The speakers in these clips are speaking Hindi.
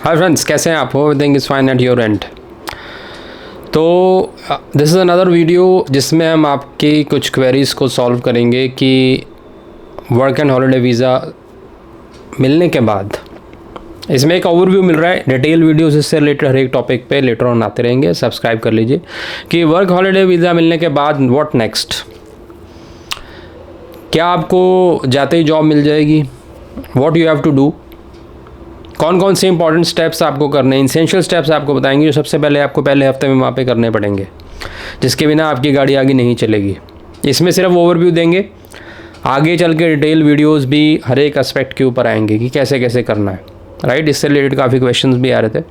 हाय फ्रेंड्स, कैसे हैं आप? हो everything is fine at your and. तो दिस इज़ अनदर वीडियो जिसमें हम आपकी कुछ क्वेरीज़ को सॉल्व करेंगे कि वर्क एंड हॉलिडे वीज़ा मिलने के बाद इसमें एक ओवरव्यू मिल रहा है। डिटेल वीडियोस इससे रिलेटेड हर एक टॉपिक पे लेटर ऑन आते रहेंगे। सब्सक्राइब कर लीजिए कि वर्क हॉलिडे वीज़ा मिलने के बाद व्हाट नेक्स्ट। क्या आपको जाते ही जॉब मिल जाएगी? What you have to do, कौन कौन से इंपॉर्टेंट स्टेप्स आपको करने हैं, इंसेंशियल स्टेप्स आपको बताएंगे जो सबसे पहले आपको पहले हफ्ते में वहाँ पे करने पड़ेंगे, जिसके बिना आपकी गाड़ी आगे नहीं चलेगी। इसमें सिर्फ ओवरव्यू देंगे, आगे चल के डिटेल वीडियोस भी हर एक एस्पेक्ट के ऊपर आएंगे कि कैसे कैसे करना है। राइट, इससे रिलेटेड काफ़ी क्वेश्चंस भी आ रहे थे।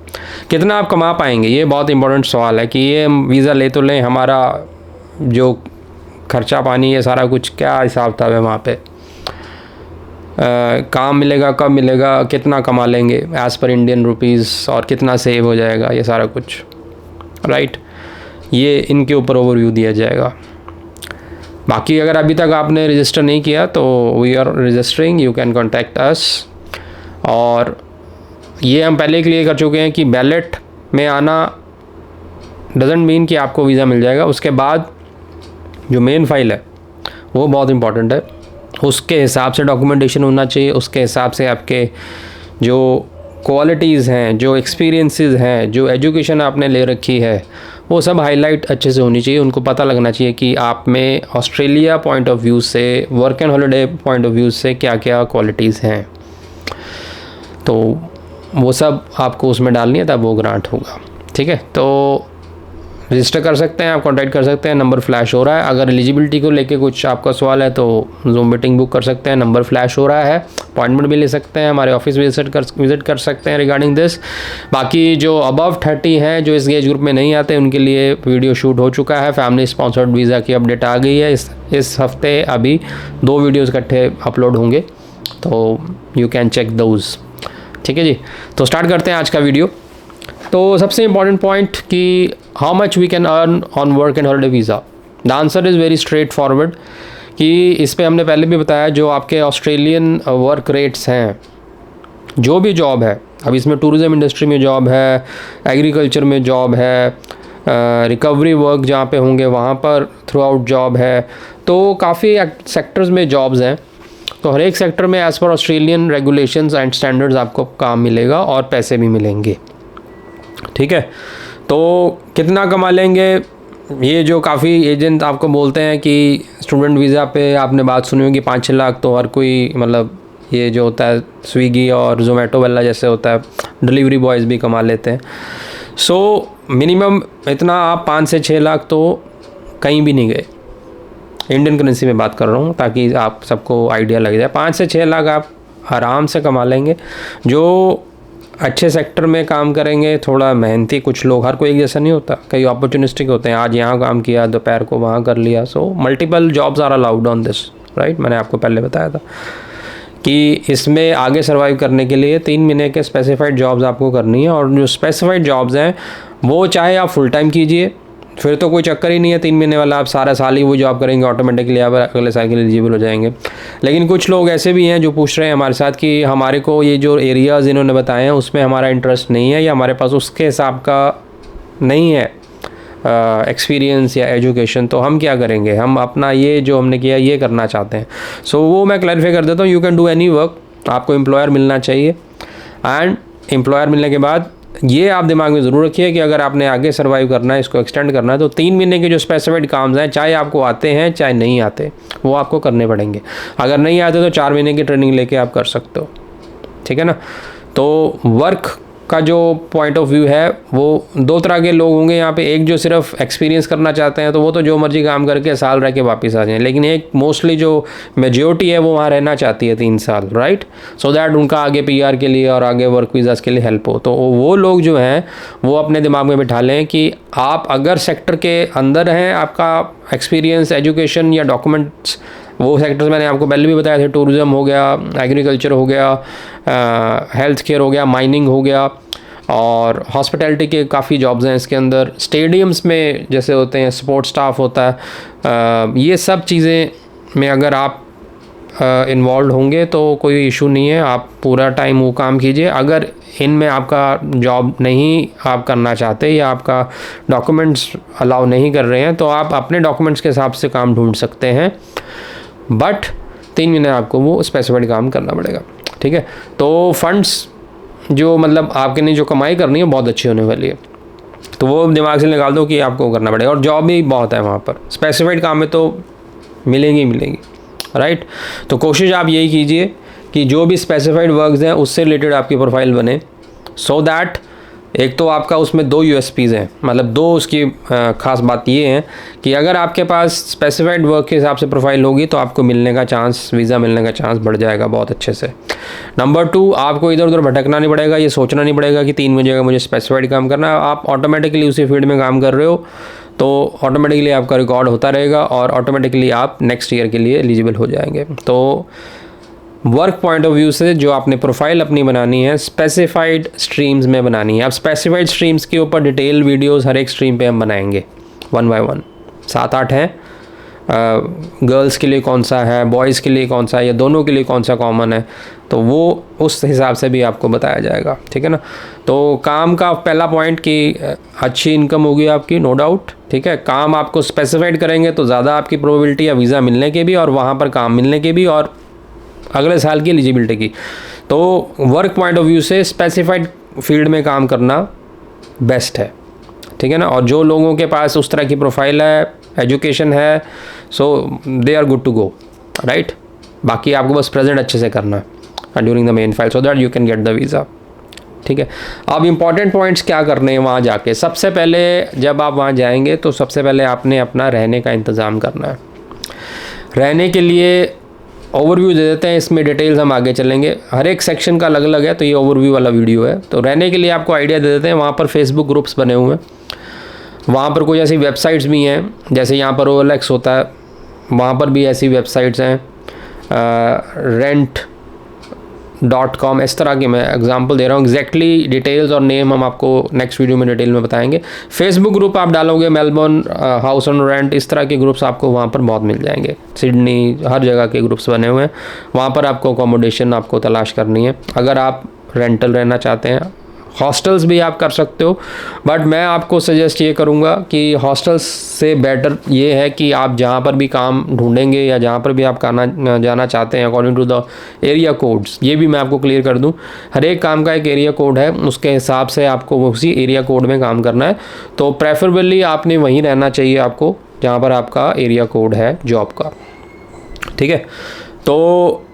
कितना आप कमा पाएंगे, ये बहुत इंपॉर्टेंट सवाल है कि ये वीज़ा ले तो लें, हमारा जो खर्चा पानी ये सारा कुछ क्या हिसाब था वहाँ पे, काम मिलेगा, कब मिलेगा, कितना कमा लेंगे एज़ पर इंडियन रुपीज़, और कितना सेव हो जाएगा, ये सारा कुछ। राइट, ये इनके ऊपर ओवरव्यू दिया जाएगा। बाकी अगर अभी तक आपने रजिस्टर नहीं किया तो we are registering, you can contact us. और ये हम पहले क्लियर कर चुके हैं कि बैलेट में आना डजेंट मीन कि आपको वीज़ा मिल जाएगा। उसके बाद जो मेन फाइल है वो बहुत इंपॉर्टेंट है, उसके हिसाब से डॉक्यूमेंटेशन होना चाहिए, उसके हिसाब से आपके जो क्वालिटीज़ हैं, जो एक्सपीरियंसेस हैं, जो एजुकेशन आपने ले रखी है, वो सब हाईलाइट अच्छे से होनी चाहिए। उनको पता लगना चाहिए कि आप में ऑस्ट्रेलिया पॉइंट ऑफ व्यू से, work and holiday point of view से क्या क्या क्वालिटीज़ हैं, तो वो सब आपको उसमें डालनी है, तब वो ग्रांट होगा। ठीक है, तो रजिस्टर कर सकते हैं आप, कांटेक्ट कर सकते हैं, नंबर फ्लैश हो रहा है। अगर एलिजिबिलिटी को लेके कुछ आपका सवाल है तो जूम मीटिंग बुक कर सकते हैं, नंबर फ्लैश हो रहा है। अपॉइंटमेंट भी ले सकते हैं, हमारे ऑफिस विजिट कर सकते हैं रिगार्डिंग दिस। बाकी जो अबव 30 हैं, जो इस एज ग्रुप में नहीं आते, उनके लिए वीडियो शूट हो चुका है। फैमिली स्पॉन्सर्ड वीज़ा की अपडेट आ गई है। इस हफ्ते अभी 2 वीडियोज़ इकट्ठे अपलोड होंगे, तो यू कैन चेक दोज। ठीक है जी, तो स्टार्ट करते हैं आज का वीडियो। तो सबसे इम्पॉर्टेंट पॉइंट कि how much we can earn on work and holiday visa. The answer is very straightforward कि इस पे हमने पहले भी बताया, जो आपके ऑस्ट्रेलियन वर्क रेट्स हैं, जो भी जॉब है, अब इसमें टूरिज़म इंडस्ट्री में जॉब है, एग्रीकल्चर में जॉब है, रिकवरी वर्क जहाँ पे होंगे वहाँ पर थ्रू आउट जॉब है, तो काफ़ी सेक्टर्स में जॉब्स हैं। तो हर एक सेक्टर में as per Australian regulations and standards आपको काम मिलेगा और पैसे भी मिलेंगे। ठीक है, तो कितना कमा लेंगे, ये जो काफ़ी एजेंट आपको बोलते हैं कि स्टूडेंट वीज़ा पे आपने बात सुनी होगी 5-6 लाख, तो हर कोई, मतलब ये जो होता है स्विगी और जोमेटो वाला जैसे होता है, डिलीवरी बॉयज़ भी कमा लेते हैं। सो मिनिमम इतना आप 5 से 6 लाख तो कहीं भी नहीं गए। इंडियन करेंसी में बात कर रहा हूँ ताकि आप सबको आइडिया लग जाए। 5 से 6 लाख आप आराम से कमा लेंगे, जो अच्छे सेक्टर में काम करेंगे, थोड़ा मेहनती। कुछ लोग, हर कोई एक जैसा नहीं होता, कई अपॉर्चुनिस्टिक होते हैं, आज यहाँ काम किया, दोपहर को वहाँ कर लिया। So multiple jobs are allowed on this. Right, मैंने आपको पहले बताया था कि इसमें आगे सर्वाइव करने के लिए 3 महीने के स्पेसिफाइड जॉब्स आपको करनी है। और जो स्पेसिफाइड जॉब्स हैं वो चाहे आप फुल टाइम कीजिए, फिर तो कोई चक्कर ही नहीं है, 3 महीने वाला आप सारा साल ही वो जॉब करेंगे, ऑटोमेटिकली आप अगले साल के लिए एलिजिबल हो जाएंगे। लेकिन कुछ लोग ऐसे भी हैं जो पूछ रहे हैं हमारे साथ कि हमारे को ये जो एरियाज़ इन्होंने बताए हैं उसमें हमारा इंटरेस्ट नहीं है, या हमारे पास उसके हिसाब का नहीं है एक्सपीरियंस या एजुकेशन, तो हम क्या करेंगे, हम अपना ये जो हमने किया ये करना चाहते हैं। सो वो मैं क्लैरिफाई कर देता हूँ, you can do any work, आपको एम्प्लॉयर मिलना चाहिए। एंड एम्प्लॉयर मिलने के बाद ये आप दिमाग में ज़रूर रखिए कि अगर आपने आगे सर्वाइव करना है, इसको एक्सटेंड करना है, तो 3 महीने के जो स्पेसिफाइड काम्स हैं, चाहे आपको आते हैं चाहे नहीं आते, वो आपको करने पड़ेंगे। अगर नहीं आते तो 4 महीने की ट्रेनिंग लेके आप कर सकते हो। ठीक है ना, तो वर्क का जो पॉइंट ऑफ व्यू है वो 2 तरह के लोग होंगे यहाँ पे। एक जो सिर्फ एक्सपीरियंस करना चाहते हैं, तो वो तो जो मर्जी काम करके साल रह के वापस आ जाएं। लेकिन एक मोस्टली जो मेजॉरिटी है वो वहाँ रहना चाहती है 3 साल, राइट, सो दैट उनका आगे PR के लिए और आगे वर्क वीज़ाज़ के लिए हेल्प हो। तो वो लोग जो हैं वो अपने दिमाग में बिठा लें कि आप अगर सेक्टर के अंदर हैं, आपका एक्सपीरियंस, एजुकेशन या डॉक्यूमेंट्स, वो सेक्टर्स मैंने आपको पहले भी बताया थे, टूरिज़म हो गया, एग्रीकल्चर हो गया, हेल्थ केयर हो गया, माइनिंग हो गया, और हॉस्पिटैलिटी के काफ़ी जॉब्स हैं इसके अंदर। स्टेडियम्स में जैसे होते हैं, सपोर्ट स्टाफ होता है, ये सब चीज़ें में अगर आप इन्वॉल्व होंगे तो कोई इशू नहीं है, आप पूरा टाइम वो काम कीजिए। अगर इनमें आपका जॉब नहीं आप करना चाहते या आपका डॉक्यूमेंट्स अलाउ नहीं कर रहे हैं तो आप अपने डॉक्यूमेंट्स के हिसाब से काम ढूंढ सकते हैं, बट 3 महीने आपको वो स्पेसिफाइड काम करना पड़ेगा, ठीक है। तो फंड्स जो मतलब आपके लिए जो कमाई करनी है बहुत अच्छी होने वाली है, तो वो दिमाग से निकाल दो कि आपको करना पड़ेगा। और जॉब भी बहुत है वहाँ पर, स्पेसिफाइड काम में तो मिलेंगी, राइट। तो कोशिश आप यही कीजिए कि जो भी स्पेसिफाइड वर्क्स हैं उससे रिलेटेड आपकी प्रोफाइल बने, सो दैट एक तो आपका उसमें 2 USPs हैं, मतलब 2 उसकी ख़ास बात ये है कि अगर आपके पास स्पेसिफाइड वर्क के हिसाब से प्रोफाइल होगी तो आपको मिलने का चांस, वीज़ा मिलने का चांस बढ़ जाएगा बहुत अच्छे से। नंबर 2, आपको इधर उधर भटकना नहीं पड़ेगा, ये सोचना नहीं पड़ेगा कि 3 बजे का मुझे स्पेसिफाइड काम करना है। आप ऑटोमेटिकली उसी फील्ड में काम कर रहे हो तो ऑटोमेटिकली आपका रिकॉर्ड होता रहेगा और ऑटोमेटिकली आप नेक्स्ट ईयर के लिए एलिजिबल हो जाएंगे। तो वर्क पॉइंट ऑफ व्यू से जो आपने प्रोफाइल अपनी बनानी है स्पेसिफाइड स्ट्रीम्स में बनानी है। अब स्पेसिफाइड स्ट्रीम्स के ऊपर डिटेल वीडियोस हर एक स्ट्रीम पे हम बनाएंगे 1 by 1, 7-8 हैं। गर्ल्स के लिए कौन सा है, बॉयज़ के लिए कौन सा है, या दोनों के लिए कौन सा कॉमन है, तो वो उस हिसाब से भी आपको बताया जाएगा, ठीक है ना। तो काम का पहला पॉइंट कि अच्छी इनकम होगी आपकी, नो डाउट, ठीक है। काम आपको स्पेसिफाइड करेंगे तो ज़्यादा आपकी प्रोबेबिलिटी है वीज़ा मिलने के भी और वहाँ पर काम मिलने के भी और अगले साल की एलिजिबिलिटी की। तो वर्क पॉइंट ऑफ व्यू से स्पेसिफाइड फील्ड में काम करना बेस्ट है, ठीक है ना। और जो लोगों के पास उस तरह की प्रोफाइल है, एजुकेशन है, so they are good to go, right. बाकी आपको बस प्रेजेंट अच्छे से करना है during the main file so that you can get the visa, ठीक है। अब इंपॉर्टेंट पॉइंट्स क्या करने हैं वहाँ जाके। सबसे पहले जब आप वहाँ जाएंगे तो सबसे पहले आपने अपना रहने का इंतज़ाम करना है। रहने के लिए ओवरव्यू दे देते हैं, इसमें डिटेल्स हम आगे चलेंगे, हर एक सेक्शन का अलग अलग है, तो ये ओवरव्यू वाला वीडियो है। तो रहने के लिए आपको आइडिया दे देते हैं, वहाँ पर फेसबुक ग्रुप्स बने हुए हैं, वहाँ पर कुछ ऐसी वेबसाइट्स भी हैं, जैसे यहाँ पर OLX होता है, वहाँ पर भी ऐसी वेबसाइट्स हैं, rent.com, इस तरह के मैं एग्जांपल दे रहा हूँ। एग्जैक्टली डिटेल्स और नेम हम आपको नेक्स्ट वीडियो में डिटेल में बताएंगे। फेसबुक ग्रुप आप डालोगे मेलबर्न हाउस ऑन रेंट, इस तरह के ग्रुप्स आपको वहाँ पर बहुत मिल जाएंगे। सिडनी, हर जगह के ग्रुप्स बने हुए हैं, वहाँ पर आपको अकोमोडेशन आपको तलाश करनी है अगर आप रेंटल रहना चाहते हैं। हॉस्टल्स भी आप कर सकते हो, बट मैं आपको सजेस्ट ये करूँगा कि हॉस्टल्स से बेटर ये है कि आप जहाँ पर भी काम ढूंढेंगे या जहाँ पर भी आप जाना चाहते हैं according to the area codes, ये भी मैं आपको क्लियर कर दूँ, हर एक काम का एक एरिया कोड है, उसके हिसाब से आपको उसी एरिया कोड में काम करना है। तो प्रेफरेबली आपने वहीं रहना चाहिए आपको जहाँ पर आपका एरिया कोड है जॉब का, ठीक है। तो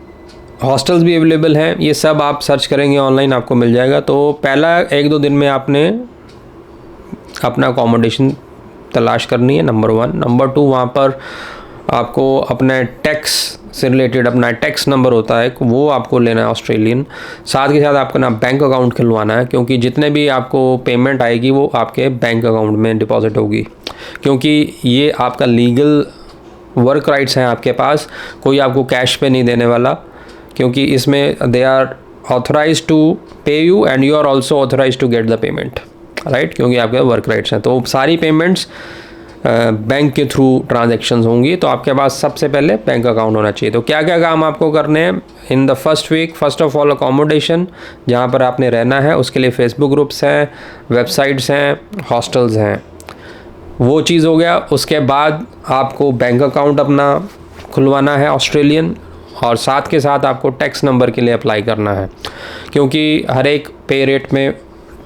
हॉस्टल्स भी अवेलेबल हैं, ये सब आप सर्च करेंगे ऑनलाइन आपको मिल जाएगा। तो पहला 1-2 दिन में आपने अपना अकोमोडेशन तलाश करनी है, नंबर 1। नंबर 2, वहाँ पर आपको अपना टैक्स से रिलेटेड अपना टैक्स नंबर होता है वो आपको लेना है ऑस्ट्रेलियन। साथ के साथ आपको ना बैंक अकाउंट खुलवाना है, क्योंकि जितने भी आपको पेमेंट आएगी वो आपके बैंक अकाउंट में डिपॉजिट होगी, क्योंकि ये आपका लीगल वर्क राइट्स हैं आपके पास, कोई आपको कैश पे नहीं देने वाला, क्योंकि इसमें they are authorise to pay you and you are also authorise to get the payment, right, क्योंकि आपके वर्क राइट्स हैं। तो सारी पेमेंट्स बैंक के थ्रू ट्रांजैक्शंस होंगी, तो आपके पास सबसे पहले बैंक अकाउंट होना चाहिए। तो क्या क्या काम आपको करने हैं in the first week? First of all accommodation, जहाँ पर आपने रहना है, उसके लिए फेसबुक ग्रुप्स हैं, वेबसाइट्स हैं, हॉस्टल्स हैं, वो चीज़ हो गया। उसके बाद आपको बैंक अकाउंट अपना खुलवाना है ऑस्ट्रेलियन, और साथ के साथ आपको टैक्स नंबर के लिए अप्लाई करना है, क्योंकि हर एक पे रेट में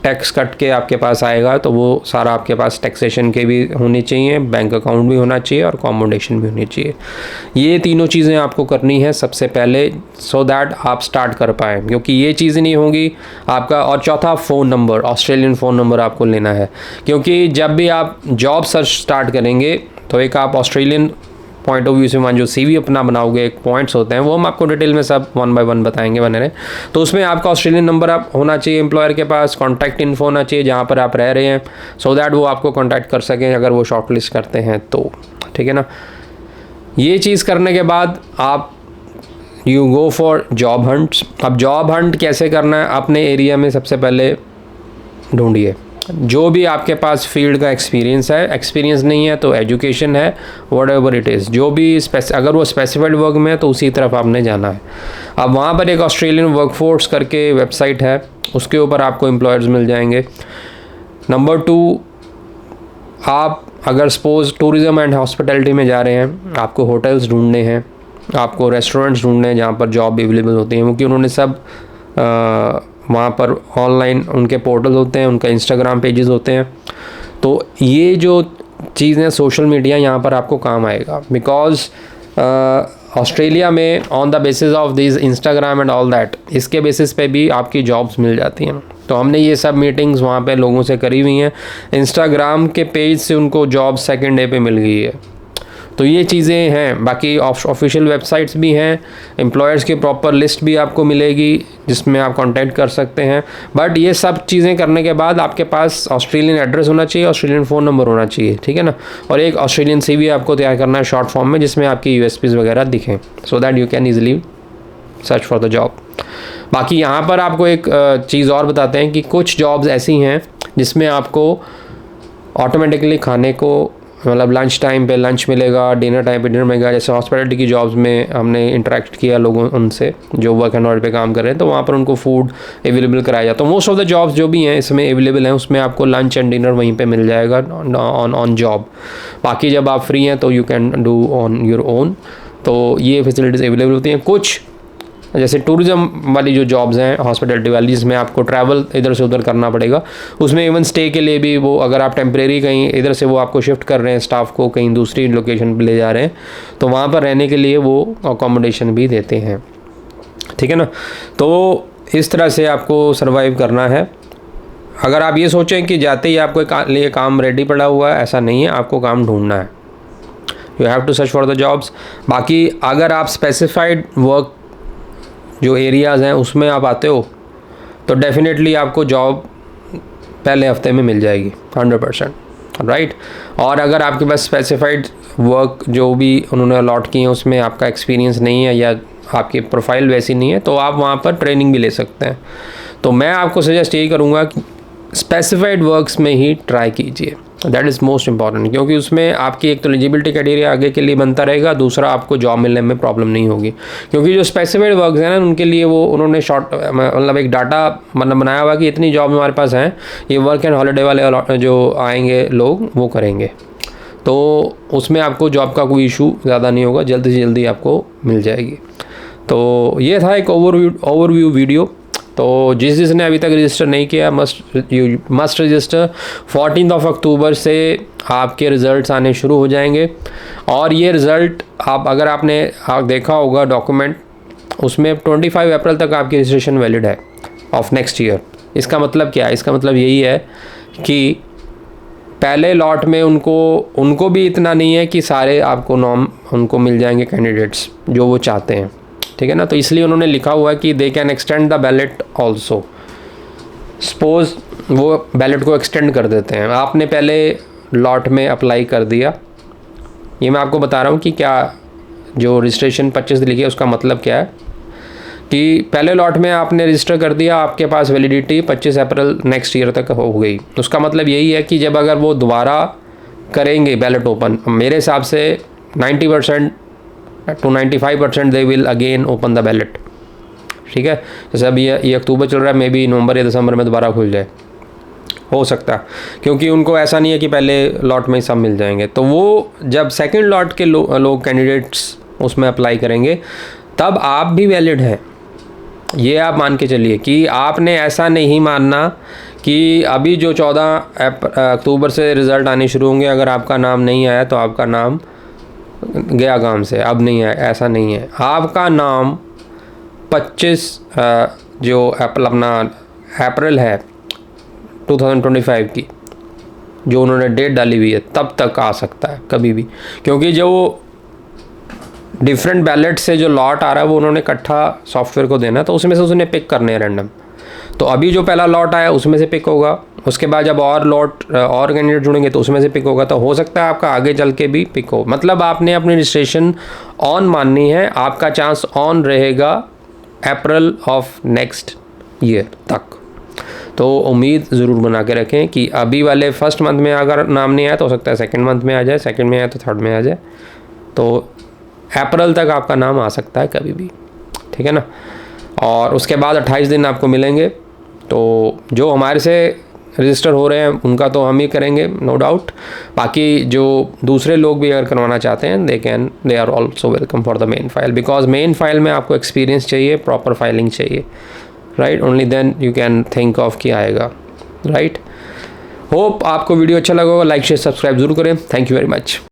टैक्स कट के आपके पास आएगा, तो वो सारा आपके पास टैक्सेशन के भी होनी चाहिए, बैंक अकाउंट भी होना चाहिए और अकोमोडेशन भी होनी चाहिए। ये तीनों चीज़ें आपको करनी है सबसे पहले, सो दैट आप स्टार्ट कर पाएँ, क्योंकि ये चीज़ें नहीं होंगी आपका। और चौथा, phone number, Australian phone number आपको लेना है, क्योंकि जब भी आप जॉब सर्च स्टार्ट करेंगे तो एक आप ऑस्ट्रेलियन पॉइंट ऑफ व्यू से जो CV अपना बनाओगे, एक पॉइंट्स होते हैं, वो हम आपको डिटेल में सब 1 by 1 बताएंगे बने रहे। तो उसमें आपका ऑस्ट्रेलियन नंबर आप होना चाहिए एम्प्लॉयर के पास, कॉन्टैक्ट इन्फो होना चाहिए जहाँ पर आप रह रहे हैं, सो दैट वो आपको कॉन्टैक्ट कर सकें अगर वो शॉर्टलिस्ट करते हैं तो, ठीक है ना। ये चीज़ करने के बाद आप you go for job hunts. अब जॉब हंट कैसे करना है? अपने एरिया में सबसे पहले ढूंढिए, जो भी आपके पास फील्ड का एक्सपीरियंस है, एक्सपीरियंस नहीं है तो एजुकेशन है, वट एवर इट इज़, जो भी अगर वो स्पेसिफाइड वर्क में है तो उसी तरफ आपने जाना है। अब वहाँ पर एक ऑस्ट्रेलियन वर्कफोर्स करके वेबसाइट है, उसके ऊपर आपको एम्प्लॉयर्स मिल जाएंगे। नंबर 2, आप अगर सपोज़ टूरिज़म एंड हॉस्पिटैलिटी में जा रहे हैं, आपको होटल्स ढूंढने हैं, आपको रेस्टोरेंट्स ढूंढने हैं जहाँ पर जॉब अवेलेबल होती हैं, क्योंकि उन्होंने सब वहाँ पर ऑनलाइन उनके पोर्टल होते हैं, उनका इंस्टाग्राम पेजेस होते हैं। तो ये जो चीज़ है सोशल मीडिया यहाँ पर आपको काम आएगा, बिकॉज़ ऑस्ट्रेलिया में on the basis of this Instagram and all that, इसके बेसिस पे भी आपकी जॉब्स मिल जाती हैं। तो हमने ये सब मीटिंग्स वहाँ पे लोगों से करी हुई हैं, इंस्टाग्राम के पेज से उनको जॉब सेकंड डे पे मिल गई है। तो ये चीज़ें हैं। बाकी ऑफिशियल वेबसाइट्स भी हैं, एम्प्लॉयर्स की प्रॉपर लिस्ट भी आपको मिलेगी जिसमें आप कांटेक्ट कर सकते हैं। बट ये सब चीज़ें करने के बाद आपके पास ऑस्ट्रेलियन एड्रेस होना चाहिए, ऑस्ट्रेलियन फ़ोन नंबर होना चाहिए, ठीक है ना, और एक ऑस्ट्रेलियन CV आपको तैयार करना है शॉर्ट फॉर्म में, जिसमें आपकी USPs वगैरह दिखें, सो that you can easily search for the job. बाकी यहाँ पर आपको एक चीज़ और बताते हैं कि कुछ जॉब्स ऐसी हैं जिसमें आपको ऑटोमेटिकली खाने को, मतलब लंच टाइम पे लंच मिलेगा, डिनर टाइम पे डिनर मिलेगा। जैसे हॉस्पिटैलिटी की जॉब्स में हमने इंटरेक्ट किया लोगों उनसे जो वर्क एंड हॉलिडे पे काम कर रहे हैं, तो वहाँ पर उनको फूड अवेलेबल कराया जाता है। मोस्ट ऑफ द जॉब्स जो भी हैं इसमें अवेलेबल हैं, उसमें आपको लंच एंड डिनर वहीं पे मिल जाएगा ऑन जॉब। बाकी जब आप फ्री हैं तो you can do on your own. तो ये फैसिलिटीज़ अवेलेबल होती हैं। कुछ जैसे टूरिज़्म वाली जो जॉब्स हैं, हॉस्पिटैलिटी वाली, जिसमें आपको ट्रैवल इधर से उधर करना पड़ेगा, उसमें इवन स्टे के लिए भी वो, अगर आप टेम्परेरी कहीं इधर से वो आपको शिफ्ट कर रहे हैं, स्टाफ को कहीं दूसरी लोकेशन पे ले जा रहे हैं, तो वहाँ पर रहने के लिए वो अकोमोडेशन भी देते हैं, ठीक है ना। तो इस तरह से आपको सर्वाइव करना है। अगर आप ये सोचें कि जाते ही आपको लिए काम रेडी पड़ा हुआ है, ऐसा नहीं है, आपको काम ढूंढना है। You have to search for the jobs. बाकी अगर आप स्पेसिफाइड वर्क जो एरियाज़ हैं उसमें आप आते हो तो डेफिनेटली आपको जॉब पहले हफ्ते में मिल जाएगी 100%, राइट। और अगर आपके पास स्पेसिफाइड वर्क जो भी उन्होंने अलॉट किए हैं उसमें आपका एक्सपीरियंस नहीं है या आपकी प्रोफाइल वैसी नहीं है, तो आप वहाँ पर ट्रेनिंग भी ले सकते हैं। तो मैं आपको सजेस्ट यही करूँगा कि स्पेसिफाइड वर्क्स में ही ट्राई कीजिए, दैट इज़ मोस्ट इंपॉर्टेंट, क्योंकि उसमें आपकी एक तो एलिजिबिलिटी क्राइटेरिया आगे के लिए बनता रहेगा, दूसरा आपको जॉब मिलने में प्रॉब्लम नहीं होगी। क्योंकि जो स्पेसिफाइड वर्क्स हैं ना, उनके लिए वो उन्होंने मतलब एक डाटा बनाया हुआ कि इतनी जॉब हमारे पास हैं, ये वर्क एंड हॉलीडे वाले जो आएंगे लोग वो करेंगे, तो उसमें आपको जॉब का कोई इशू ज़्यादा नहीं होगा, जल्दी से जल्दी आपको मिल जाएगी। तो ये था एक ओवरव्यू वीडियो। तो जिसने अभी तक रजिस्टर नहीं किया, मस्ट रजिस्टर। 14 अक्टूबर से आपके रिज़ल्ट्स आने शुरू हो जाएंगे, और ये रिज़ल्ट अगर आपने देखा होगा डॉक्यूमेंट, उसमें 25 अप्रैल तक आपकी रजिस्ट्रेशन वैलिड है ऑफ नेक्स्ट ईयर। इसका मतलब क्या है? इसका मतलब यही है कि पहले लॉट में उनको भी इतना नहीं है कि सारे आपको उनको मिल जाएंगे कैंडिडेट्स जो वो चाहते हैं, ठीक है ना। तो इसलिए उन्होंने लिखा हुआ है कि they can extend the ballot also. Suppose वो बैलेट को एक्सटेंड कर देते हैं, आपने पहले लॉट में अप्लाई कर दिया। ये मैं आपको बता रहा हूँ कि क्या जो रजिस्ट्रेशन 25 लिखी है उसका मतलब क्या है, कि पहले लॉट में आपने रजिस्टर कर दिया, आपके पास वैलिडिटी 25 अप्रैल नेक्स्ट ईयर तक हो गई। उसका मतलब यही है कि जब अगर वो दोबारा करेंगे बैलेट ओपन, मेरे हिसाब से 90% to 95% they will again open the ballot, ठीक है। जैसे अभी ये अक्टूबर चल रहा है, मे बी नवंबर या दिसंबर में दोबारा खुल जाए, हो सकता है, क्योंकि उनको ऐसा नहीं है कि पहले लॉट में ही सब मिल जाएंगे। तो वो जब सेकंड लॉट के लोग कैंडिडेट्स उसमें अप्लाई करेंगे, तब आप भी वैलिड हैं। ये आप मान के चलिए कि आपने ऐसा नहीं मानना कि अभी जो 14 अक्टूबर से रिज़ल्ट आने शुरू होंगे, अगर आपका नाम नहीं आया तो आपका नाम गया काम से, अब नहीं है, ऐसा नहीं है। आपका नाम 25 जो अपना अप्रैल है 2025 की जो उन्होंने डेट डाली हुई है, तब तक आ सकता है कभी भी, क्योंकि जो डिफरेंट बैलेट से जो लॉट आ रहा है वो उन्होंने इकट्ठा सॉफ्टवेयर को देना है, तो उसमें से उसने पिक करने हैं रैंडम। तो अभी जो पहला लॉट आया उसमें से पिक होगा, उसके बाद जब और कैंडिडेट जुड़ेंगे तो उसमें से पिक होगा। तो हो सकता है आपका आगे चल के भी पिक हो। मतलब आपने अपनी रजिस्ट्रेशन ऑन माननी है, आपका चांस ऑन रहेगा अप्रैल ऑफ नेक्स्ट ईयर तक। तो उम्मीद ज़रूर बना के रखें कि अभी वाले फर्स्ट मंथ में अगर नाम नहीं आया तो हो सकता है सेकंड मंथ में आ जाए, सेकंड में आया तो थर्ड में आ जाए, तो अप्रैल तक आपका नाम आ सकता है कभी भी, ठीक है ना। और उसके बाद 28 दिन आपको मिलेंगे। तो जो हमारे से रजिस्टर हो रहे हैं उनका तो हम ही करेंगे, नो डाउट। बाकी जो दूसरे लोग भी अगर करवाना चाहते हैं they are also welcome for the main file, because main file में आपको एक्सपीरियंस चाहिए, प्रॉपर फाइलिंग चाहिए, right. Only then you can think of कि आएगा, राइट। होप आपको वीडियो अच्छा लगा होगा। लाइक शेयर सब्सक्राइब जरूर करें। Thank you very much.